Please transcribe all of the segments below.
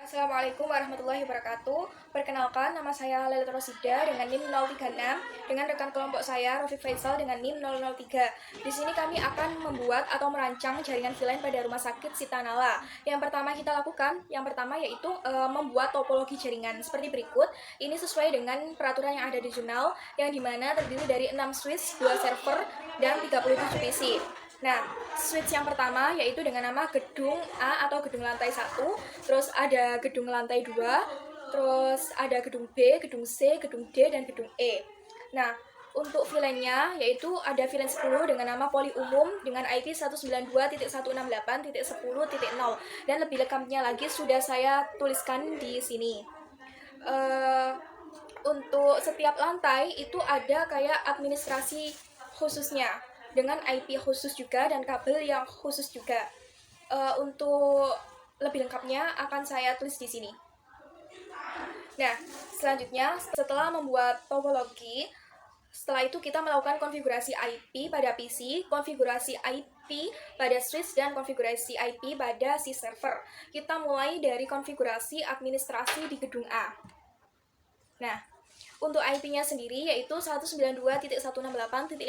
Assalamualaikum warahmatullahi wabarakatuh. Perkenalkan, nama saya Lelita Rosida dengan NIM 036 dengan rekan kelompok saya Rafiq Faisal dengan NIM 003. Di sini kami akan membuat atau merancang jaringan V-Line pada rumah sakit Sitanala. Yang pertama kita lakukan, yaitu membuat topologi jaringan seperti berikut. Ini sesuai dengan peraturan yang ada di jurnal, yang dimana terdiri dari 6 switch, 2 server, dan 37 PC. Nah, switch yang pertama yaitu dengan nama gedung A atau gedung lantai 1, terus ada gedung lantai 2, terus ada gedung B, gedung C, gedung D, dan gedung E. Nah, untuk VLAN-nya yaitu ada VLAN 10 dengan nama poli umum dengan IP 192.168.10.0 dan lebih lengkapnya lagi sudah saya tuliskan di sini. Untuk setiap lantai itu ada kayak administrasi khususnya dengan IP khusus juga dan kabel yang khusus juga. Untuk lebih lengkapnya akan saya tulis di sini. Nah, selanjutnya setelah membuat topologi, setelah itu kita melakukan konfigurasi IP pada PC, konfigurasi IP pada switch, dan konfigurasi IP pada si server. Kita mulai dari konfigurasi administrasi di gedung A. Nah, untuk IP-nya sendiri yaitu 192.168.50.7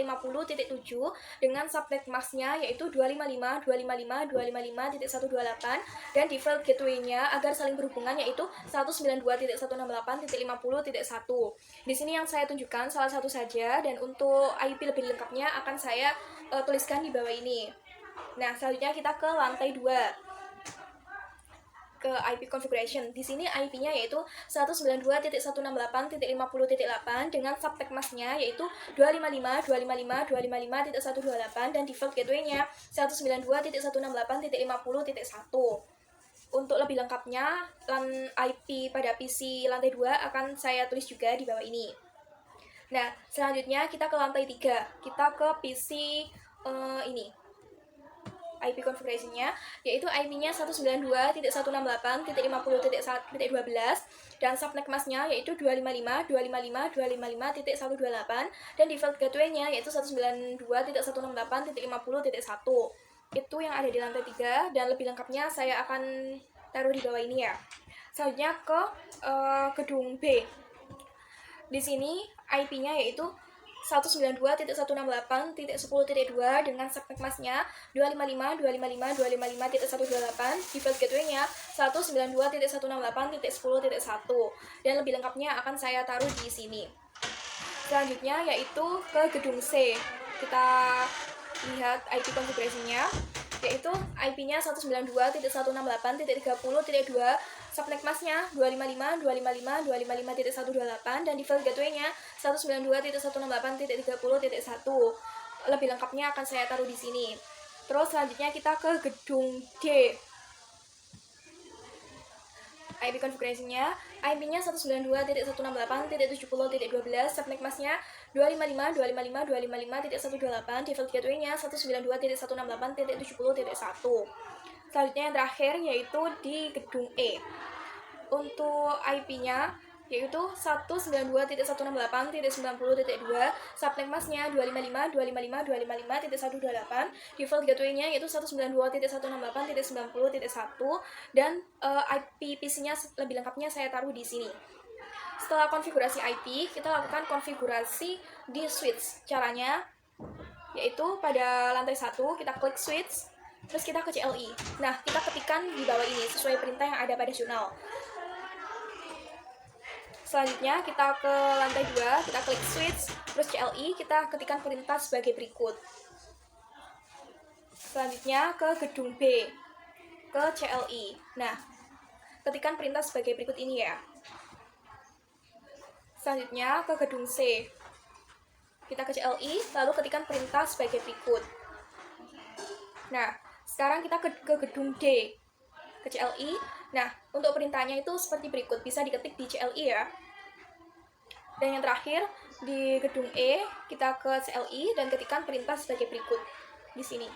dengan subnet mask-nya yaitu 255.255.255.128 dan default gateway-nya agar saling berhubungan yaitu 192.168.50.1. Di sini yang saya tunjukkan salah satu saja, dan untuk IP lebih lengkapnya akan saya tuliskan di bawah ini. Nah, selanjutnya kita ke lantai 2. Ke IP configuration. Di sini IP-nya yaitu 192.168.50.8 dengan subnet mask-nya yaitu 255.255.255.128 dan default gateway-nya 192.168.50.1. Untuk lebih lengkapnya, IP pada PC lantai 2 akan saya tulis juga di bawah ini. Nah, selanjutnya kita ke lantai 3. Kita ke PC ini. IP configuration-nya yaitu IP-nya 192.168.50.12 dan subnet mask-nya yaitu 255.255.255.128 dan default gateway-nya yaitu 192.168.50.1. Itu yang ada di lantai 3 dan lebih lengkapnya saya akan taruh di bawah ini ya. Selanjutnya ke gedung B. Di sini IP-nya yaitu 192.168.10.2 dengan subnet mask-nya 255.255.255.128, default gateway-nya 192.168.10.1 dan lebih lengkapnya akan saya taruh di sini. Selanjutnya yaitu ke gedung C. Kita lihat IP configuration-nya yaitu IP-nya 192.168.30.2, subnet mask-nya 255.255.255.128 dan default gateway-nya 192.168.30.1. Lebih lengkapnya akan saya taruh di sini. Terus selanjutnya kita ke gedung D. IP configuration-nya, IP-nya 192.168.70.12, subnet mask-nya 255.255.255.128, default gateway-nya 192.168.70.1. Selanjutnya yang terakhir yaitu di gedung E. Untuk IP-nya yaitu 192.168.90.2, subnet mask-nya 255.255.255.128, default gateway-nya yaitu 192.168.90.1 dan IP PC-nya lebih lengkapnya saya taruh di sini. Setelah konfigurasi IP, kita lakukan konfigurasi di switch. Caranya yaitu pada lantai 1 kita klik switch, terus kita ke CLI. Nah, kita ketikkan di bawah ini sesuai perintah yang ada pada jurnal. Selanjutnya kita ke lantai 2, kita klik switch, terus CLI, kita ketikkan perintah sebagai berikut. Selanjutnya ke gedung B, ke CLI. Nah, ketikkan perintah sebagai berikut ini ya. Selanjutnya ke gedung C, kita ke CLI, lalu ketikkan perintah sebagai berikut. Nah, sekarang kita ke gedung D, ke CLI. Nah, untuk perintahnya itu seperti berikut, bisa diketik di CLI ya. Dan yang terakhir, di gedung E, kita ke CLI dan ketikkan perintah sebagai berikut di sini.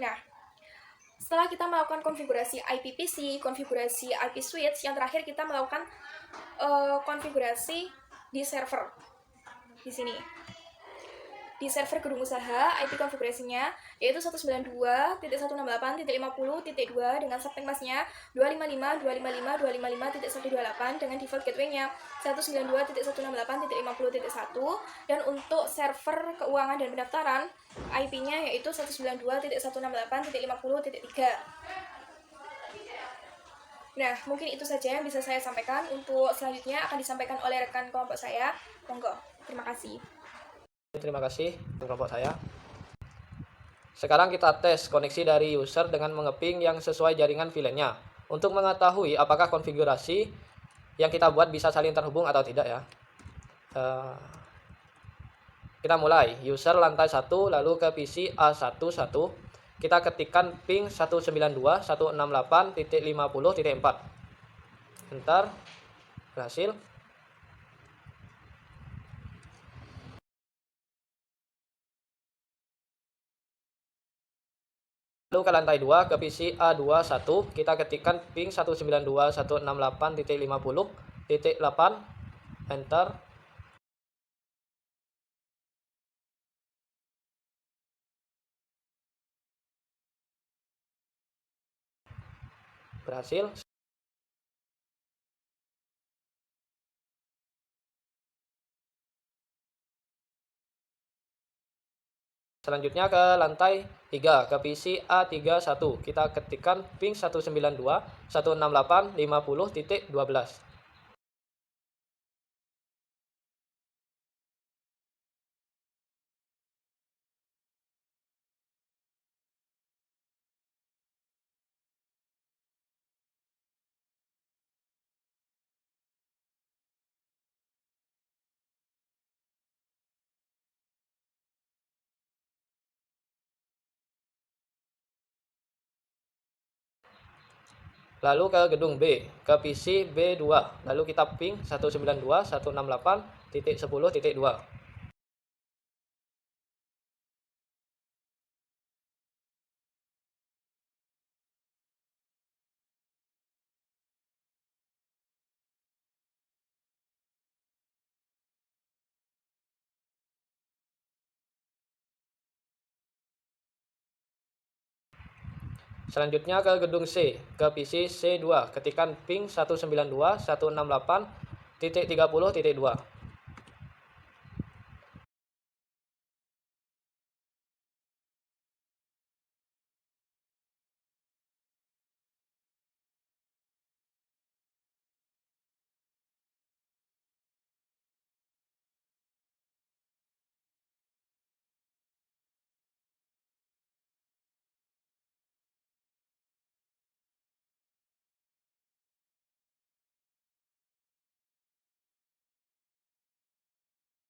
Nah, setelah kita melakukan konfigurasi IP PC, konfigurasi IP switch, yang terakhir kita melakukan konfigurasi di server di sini. di server gedung usaha. IP konfigurasinya yaitu 192.168.50.2 dengan subnet masnya 255.255.255.128 dengan default gateway-nya 192.168.50.1. Dan untuk server keuangan dan pendaftaran, IP-nya yaitu 192.168.50.3. Nah, mungkin itu saja yang bisa saya sampaikan. Untuk selanjutnya akan disampaikan oleh rekan kelompok saya. Monggo, terima kasih. Terima kasih kelompok saya. Sekarang kita tes koneksi dari user dengan mengeping yang sesuai jaringan VLAN-nya untuk mengetahui apakah konfigurasi yang kita buat bisa saling terhubung atau tidak ya. Kita mulai user lantai 1 lalu ke PC A11. Kita ketikkan ping 192.168.50.4. Enter. Berhasil. Lalu ke lantai 2 ke PC A21, kita ketikkan ping 192.168.50.8. Enter. Berhasil. Selanjutnya ke lantai 3 ke PC A31, kita ketikkan ping 192.168.50.12. Lalu ke gedung B, ke PC B2, lalu kita ping 192.168.10.2. Selanjutnya ke gedung C, ke PC C2, ketikkan ping 192.168.30.2.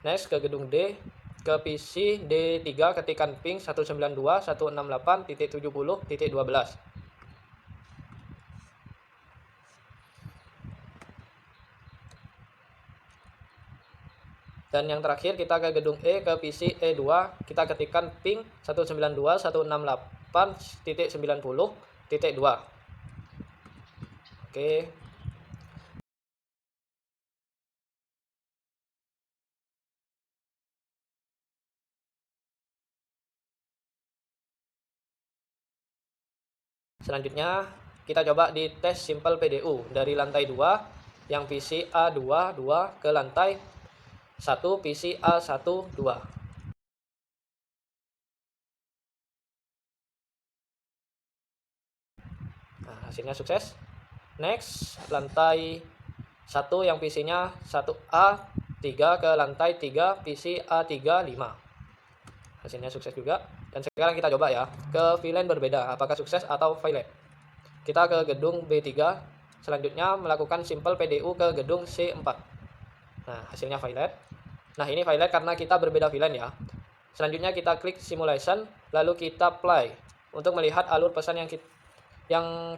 Next ke gedung D, ke PC D3, ketikkan ping 192.168.70.12. Dan yang terakhir kita ke gedung E, ke PC E2, kita ketikkan ping 192.168.90.2. Oke. Selanjutnya kita coba di tes simple PDU dari lantai 2 yang PC A22 ke lantai 1 PC A12. Nah, hasilnya sukses. Next, lantai 1 yang PC-nya 1A3 ke lantai 3 PC A35. Hasilnya sukses juga. Dan sekarang kita coba ya ke VLAN berbeda, apakah sukses atau failed. Kita ke gedung B3, selanjutnya melakukan simple PDU ke gedung C4. Nah, hasilnya failed. Nah, ini failed karena kita berbeda VLAN ya. Selanjutnya kita klik simulation, lalu kita play untuk melihat alur pesan yang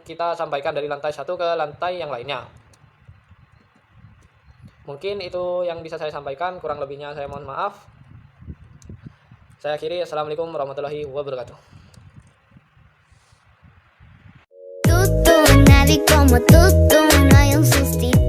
kita sampaikan dari lantai 1 ke lantai yang lainnya. Mungkin itu yang bisa saya sampaikan, kurang lebihnya saya mohon maaf. Saya akhiri, assalamualaikum warahmatullahi wabarakatuh. Nadie como tú, no hay un sustituto.